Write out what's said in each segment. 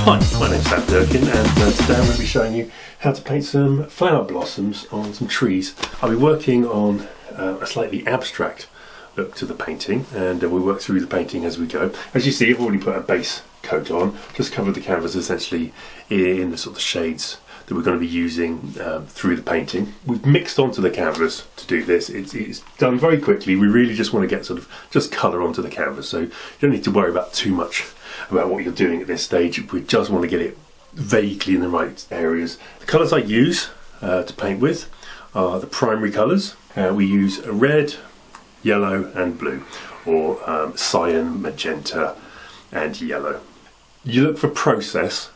Hi, my name's Durkin, and today I'm going to be showing you how to paint some flower blossoms on some trees. I'll be working on a slightly abstract look to the painting, and we'll work through the painting as we go. As you see, I've already put a base coat on, just covered the canvas essentially in the sort of shades that we're going to be using through the painting. We've mixed onto the canvas to do this. It's done very quickly. We really just want to get sort of just colour onto the canvas, so you don't need to worry about too much about what you're doing at this stage. We just want to get it vaguely in the right areas. The colours I use to paint with are the primary colours. We use a red, yellow and blue, or cyan, magenta and yellow. You look for process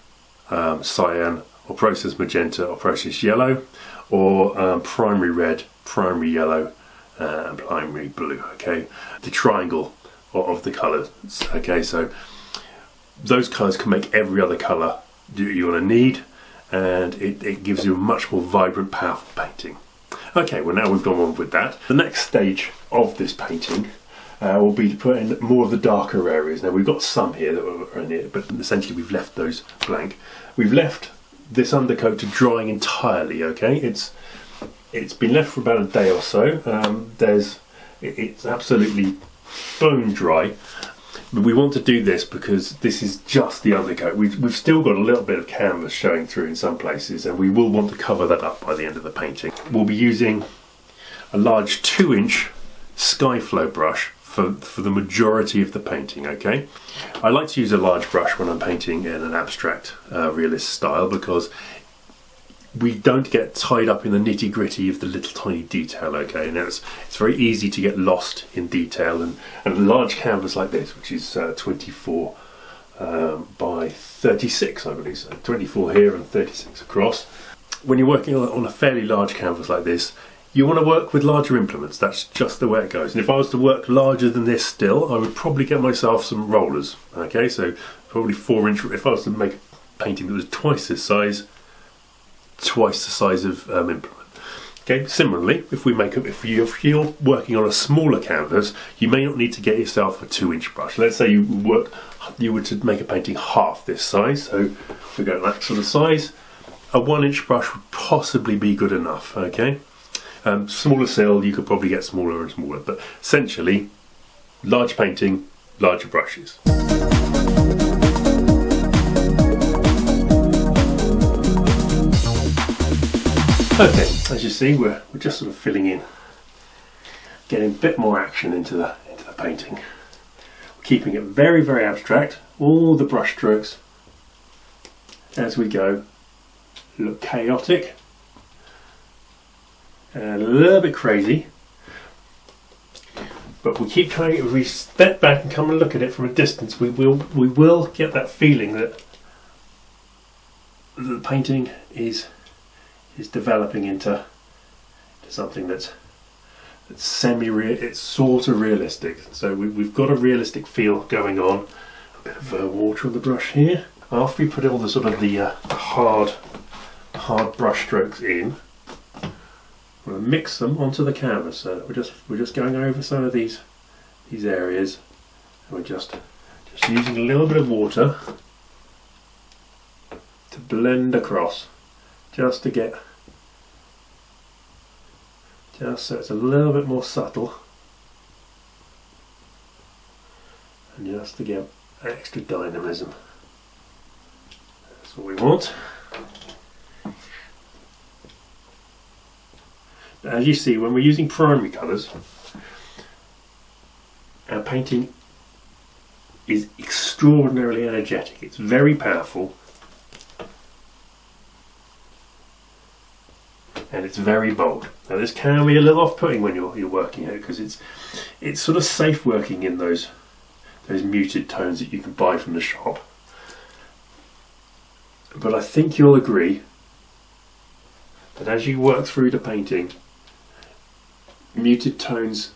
cyan, or process magenta, or process yellow, or primary red, primary yellow and primary blue. Okay, the triangle of the colours. Okay, so those colours can make every other colour you're going to need, and it gives you a much more vibrant, powerful painting. Okay, well now we've gone on with that. The next stage of this painting will be to put in more of the darker areas. Now we've got some here that are in it, but essentially we've left those blank. We've left this undercoat to drying entirely. Okay, it's been left for about a day or so. It's absolutely bone dry. But we want to do this because this is just the undercoat. We've still got a little bit of canvas showing through in some places, and we will want to cover that up by the end of the painting. We'll be using a large 2-inch Skyflow brush for the majority of the painting. Okay, I like to use a large brush when I'm painting in an abstract realist style, because we don't get tied up in the nitty-gritty of the little tiny detail. Okay, now it's very easy to get lost in detail, and a large canvas like this, which is 24 by 36, I believe, so 24 here and 36 across. When you're working on a fairly large canvas like this, you want to work with larger implements. That's just the way it goes. And if I was to work larger than this still, I would probably get myself some rollers. Okay, so probably 4-inch. If I was to make a painting that was twice this size, twice the size of implement. Okay, similarly, if you're working on a smaller canvas, you may not need to get yourself a 2-inch brush. Let's say you were to make a painting half this size, so if we go that sort of size, a 1-inch brush would possibly be good enough. Okay, smaller still, you could probably get smaller and smaller, but essentially, large painting, larger brushes. Okay, as you see, we're just sort of filling in, getting a bit more action into the painting. We're keeping it very, very abstract. All the brush strokes as we go look chaotic and a little bit crazy, but we keep trying. If we step back and come and look at it from a distance, we will get that feeling that the painting is developing into something that's semi-real. It's sort of realistic. So we've got a realistic feel going on. A bit of water on the brush here. After we put all the sort of the hard brush strokes in, we're going to mix them onto the canvas. So we're just going over some of these areas, and we're just using a little bit of water to blend across, just to get, just so it's a little bit more subtle, and just to get extra dynamism. That's what we want. As you see, when we're using primary colours, our painting is extraordinarily energetic. It's very powerful, and it's very bold. Now this can be a little off-putting when you're working it, because it's sort of safe working in those muted tones that you can buy from the shop. But I think you'll agree that as you work through the painting, muted tones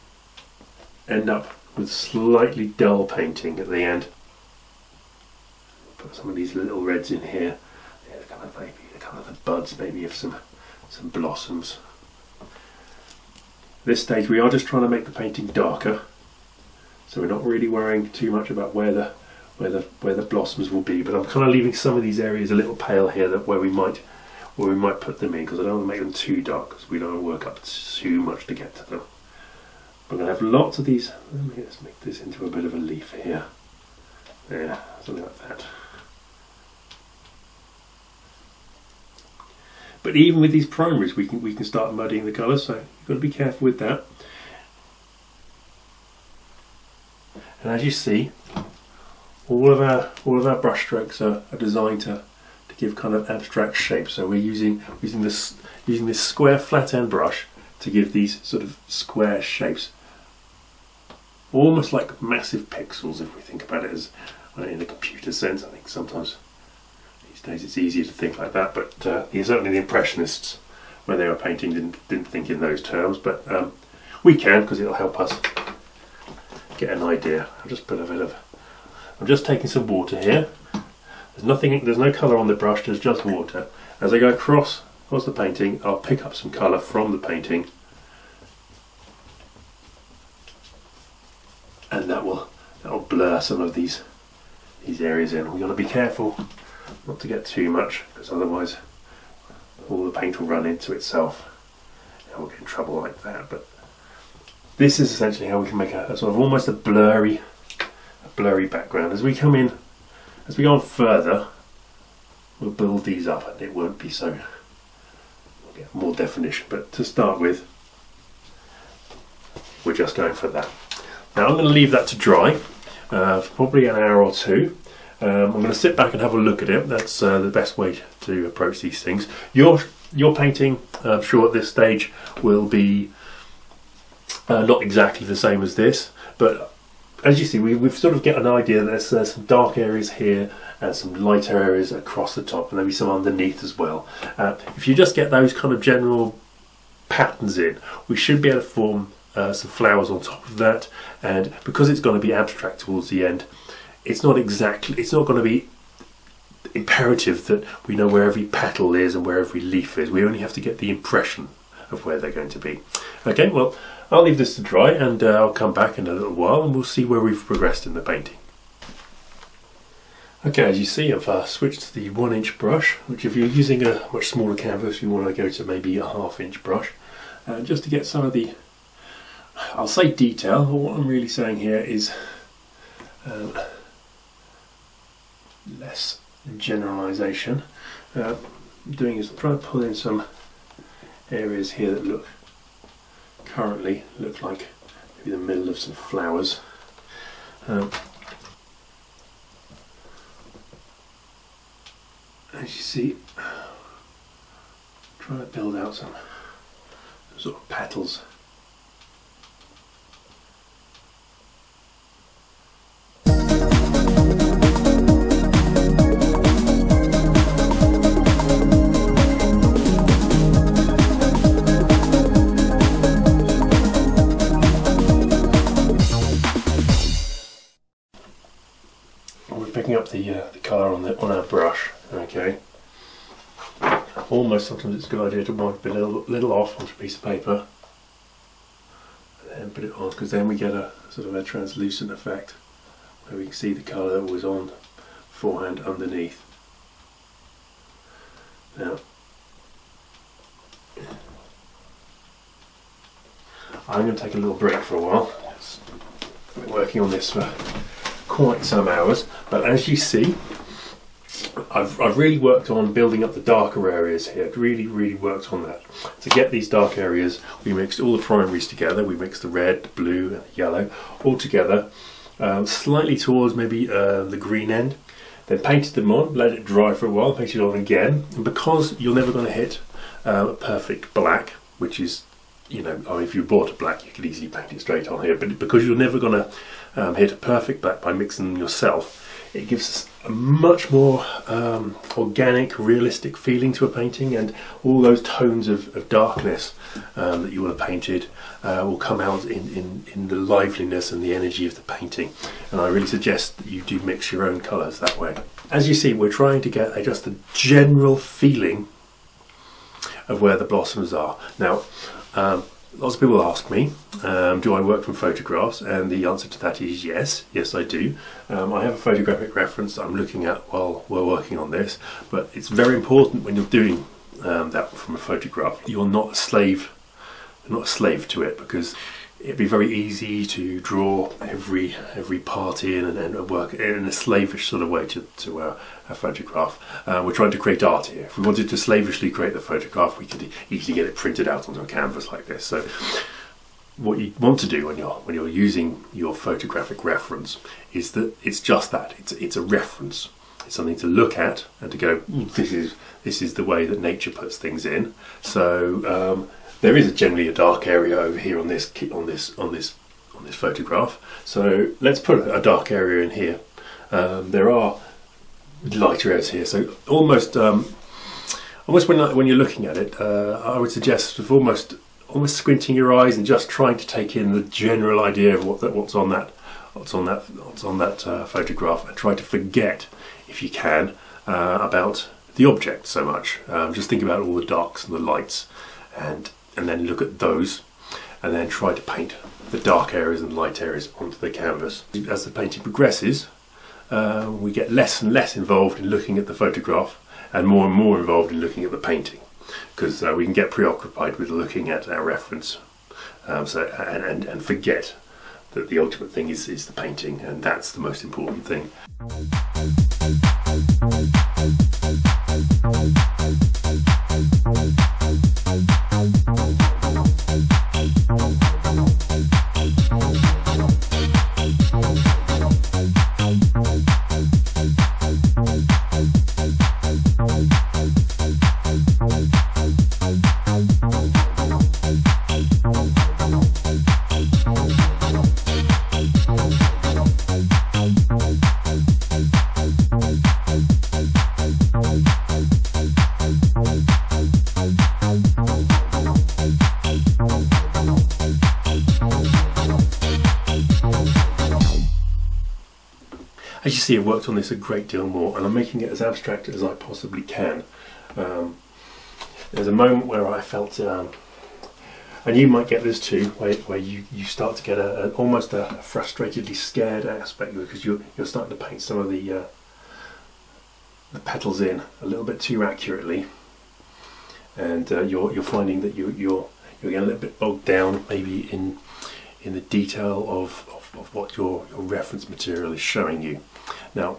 end up with slightly dull painting at the end. Put some of these little reds in here. Yeah, the kind of the buds maybe of some blossoms. At this stage we are just trying to make the painting darker, so we're not really worrying too much about where where the blossoms will be. But I'm kind of leaving some of these areas a little pale here, that where we might put them in, because I don't want to make them too dark, because we don't want to work up too much to get to them. I'm going to have lots of these. Let's make this into a bit of a leaf here. Yeah, something like that. But even with these primaries, we can start muddying the colours, so you've got to be careful with that. And as you see, all of our brush strokes are designed to give kind of abstract shapes. So we're using this square flat end brush to give these sort of square shapes, almost like massive pixels if we think about it as in a computer sense. I think sometimes these days it's easier to think like that, but certainly the Impressionists, when they were painting, didn't think in those terms, but we can, because it'll help us get an idea. I'm just taking some water here. There's no colour on the brush, there's just water. As I go across the painting, I'll pick up some colour from the painting, and that will blur some of these areas in. We've got to be careful not to get too much, because otherwise all the paint will run into itself and we'll get in trouble like that. But this is essentially how we can make a sort of almost a blurry background. As we go on further, we'll build these up and it won't be so, we'll get more definition. But to start with, we're just going for that. Now I'm going to leave that to dry for probably an hour or two. I'm going to sit back and have a look at it. That's the best way to approach these things. Your painting, I'm sure at this stage, will be not exactly the same as this, but as you see, we've sort of get an idea that there's some dark areas here and some lighter areas across the top, and maybe some underneath as well. If you just get those kind of general patterns in, we should be able to form some flowers on top of that. And because it's going to be abstract towards the end, it's not going to be imperative that we know where every petal is and where every leaf is. We only have to get the impression of where they're going to be. Okay, well, I'll leave this to dry, and I'll come back in a little while and we'll see where we've progressed in the painting. Okay, as you see, I've switched to the 1-inch brush, which if you're using a much smaller canvas, you want to go to maybe a 1/2-inch brush, just to get some of the, I'll say detail, but what I'm really saying here is less generalisation. What I'm doing is I'm trying to pull in some areas here that currently look like maybe the middle of some flowers. As you see, trying to build out some sort of petals. Picking up the colour on our brush. Okay. Almost sometimes it's a good idea to wipe a little off onto a piece of paper and then put it on, because then we get a sort of a translucent effect where we can see the colour that was on beforehand underneath. Now, I'm going to take a little break for a while. I've been working on this for quite some hours, but as you see, I've really worked on building up the darker areas here. Really worked on that. To get these dark areas, we mixed all the primaries together. We mixed the red, the blue and the yellow all together, slightly towards maybe the green end, then painted them on, let it dry for a while, painted on again. And because you're never going to hit a perfect black, which is, you know, I mean, if you bought a black you could easily paint it straight on here, but because you're never going to hit a perfect black by mixing them yourself, it gives us a much more organic, realistic feeling to a painting, and all those tones of darkness that you will have painted will come out in the liveliness and the energy of the painting. And I really suggest that you do mix your own colours that way. As you see, we're trying to get just a general feeling of where the blossoms are. Now, Lots of people ask me, do I work from photographs? And the answer to that is yes. Yes, I do. I have a photographic reference that I'm looking at while we're working on this, but it's very important when you're doing that from a photograph. You're not a slave. You're not a slave to it, because it'd be very easy to draw every part in and work in a slavish sort of way to a photograph. We're trying to create art here. If we wanted to slavishly create the photograph, we could easily get it printed out onto a canvas like this. So what you want to do when you're using your photographic reference is that it's just that. It's a reference. It's something to look at and to go, this is the way that nature puts things in. So there is generally a dark area over here on this photograph. So let's put a dark area in here. There are lighter areas here. So almost when you're looking at it, I would suggest of almost squinting your eyes and just trying to take in the general idea of what's on that photograph, and try to forget, if you can, about the object so much. Just think about all the darks and the lights, and then look at those, and then try to paint the dark areas and light areas onto the canvas. As the painting progresses, we get less and less involved in looking at the photograph and more involved in looking at the painting, because we can get preoccupied with looking at our reference, and forget that the ultimate thing is the painting, and that's the most important thing. As you see, I've worked on this a great deal more, and I'm making it as abstract as I possibly can. There's a moment where I felt, and you might get this too, where you start to get almost a frustratedly scared aspect, because you're starting to paint some of the petals in a little bit too accurately, and you're finding that you're getting a little bit bogged down, maybe in the detail of what your reference material is showing you. Now,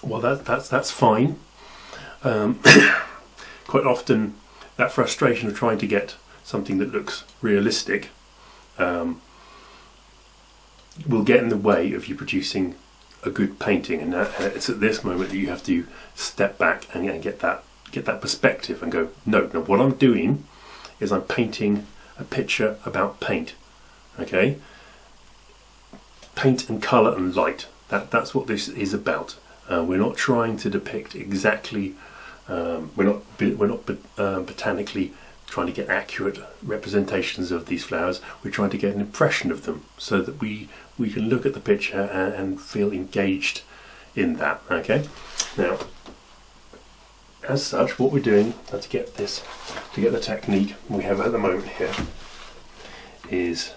well, that's fine. Quite often, that frustration of trying to get something that looks realistic will get in the way of you producing a good painting, and it's at this moment that you have to step back and get that perspective and go, no, what I'm doing is I'm painting a picture about paint. Okay, paint and colour and light. That's what this is about. We're not trying to depict exactly. We're not botanically trying to get accurate representations of these flowers. We're trying to get an impression of them, so that we can look at the picture and feel engaged in that. Okay. Now, as such, what we're doing to get the technique we have at the moment here is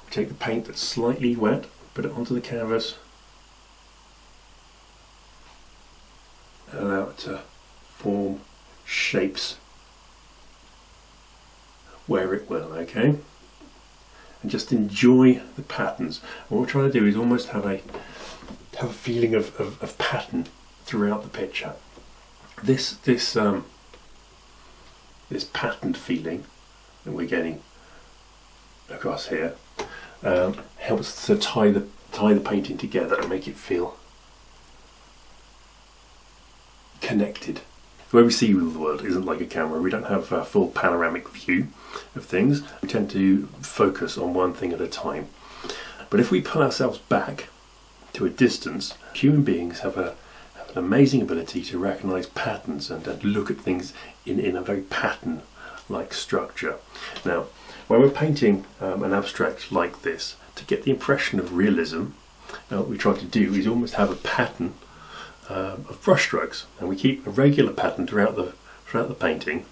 we take the paint that's slightly wet, put it onto the canvas, and allow it to form shapes where it will, okay? And just enjoy the patterns. What we're trying to do is almost have a feeling of pattern throughout the picture. This patterned feeling that we're getting across here helps to tie the painting together and make it feel connected. The way we see the world isn't like a camera. We don't have a full panoramic view of things. We tend to focus on one thing at a time. But if we pull ourselves back to a distance, human beings have an amazing ability to recognize patterns and look at things in a very pattern-like structure. Now, when we're painting an abstract like this, to get the impression of realism, what we try to do is almost have a pattern of brush strokes, and we keep a regular pattern throughout the painting,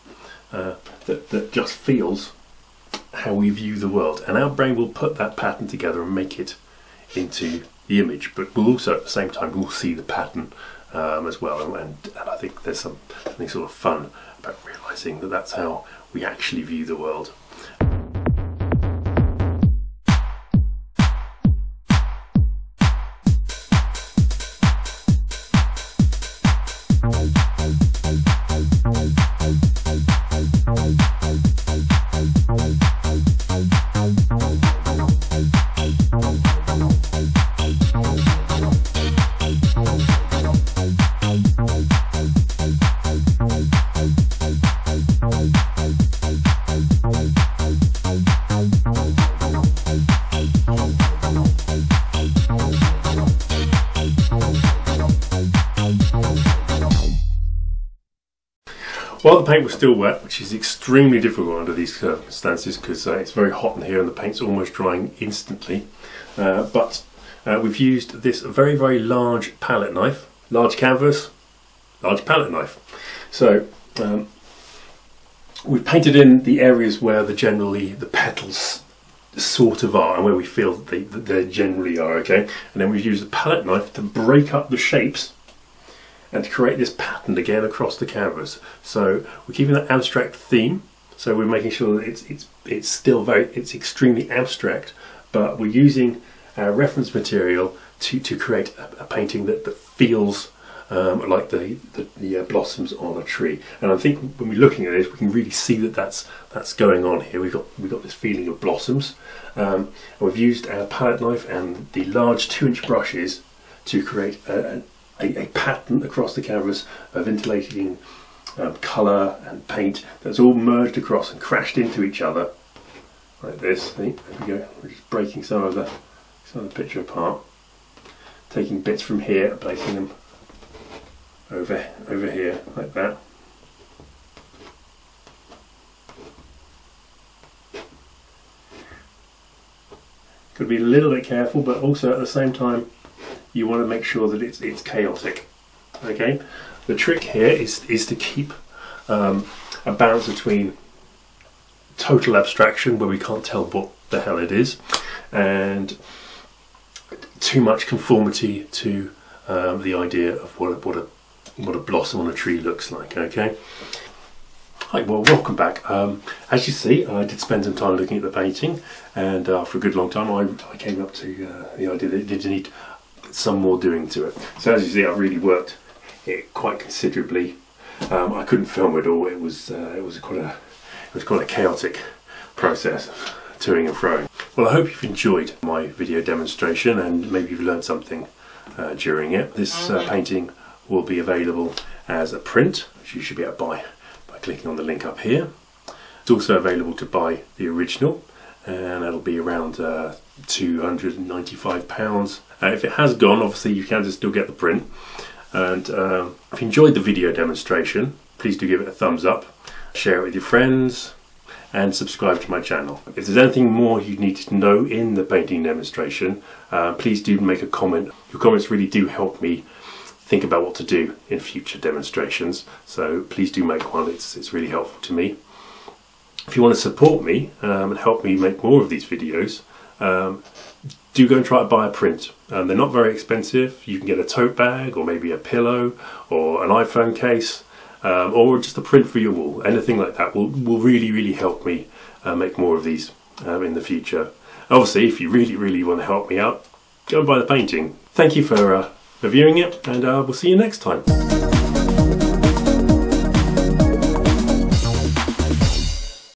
that just feels how we view the world, and our brain will put that pattern together and make it into the image, but we'll also at the same time we'll see the pattern as well, and I think there's something sort of fun about realizing that that's how we actually view the world. While the paint was still wet, which is extremely difficult under these circumstances because it's very hot in here and the paint's almost drying instantly, but we've used this very, very large palette knife, large canvas, large palette knife. So we've painted in the areas where the petals sort of are and where we feel that they generally are, okay? And then we've used the palette knife to break up the shapes and to create this pattern again across the canvas. So we're keeping that abstract theme, so we're making sure that it's still it's extremely abstract, but we're using our reference material to create a painting that feels like the blossoms on a tree. And I think when we're looking at this, we can really see that that's going on here. We've got this feeling of blossoms. And we've used our palette knife and the large 2-inch brushes to create a pattern across the canvas of interlacing colour and paint that's all merged across and crashed into each other like this. See? There we go. We're just breaking some of the picture apart, taking bits from here and placing them over here like that. Got to be a little bit careful, but also at the same time you want to make sure that it's chaotic. Okay, the trick here is to keep a balance between total abstraction, where we can't tell what the hell it is, and too much conformity to the idea of what a blossom on a tree looks like. Okay. Hi, well, welcome back. As you see, I did spend some time looking at the painting, and after a good long time I came up to the idea that it did need some more doing to it. So as you see, I've really worked it quite considerably. I couldn't film it all. It was quite a chaotic process, toing and froing. Well, I hope you've enjoyed my video demonstration and maybe you've learned something during it. This painting will be available as a print, which you should be able to buy by clicking on the link up here. It's also available to buy the original, and that'll be around £295. If it has gone, obviously you can still get the print. And if you enjoyed the video demonstration, please do give it a thumbs up, share it with your friends, and subscribe to my channel. If there's anything more you need to know in the painting demonstration, please do make a comment. Your comments really do help me think about what to do in future demonstrations, so please do make one. It's really helpful to me. If you want to support me and help me make more of these videos, do go and try to buy a print. They're not very expensive. You can get a tote bag or maybe a pillow or an iPhone case, or just a print for your wall. Anything like that will really, really help me make more of these in the future. Obviously, if you really want to help me out, go and buy the painting. Thank you for viewing it, and we'll see you next time.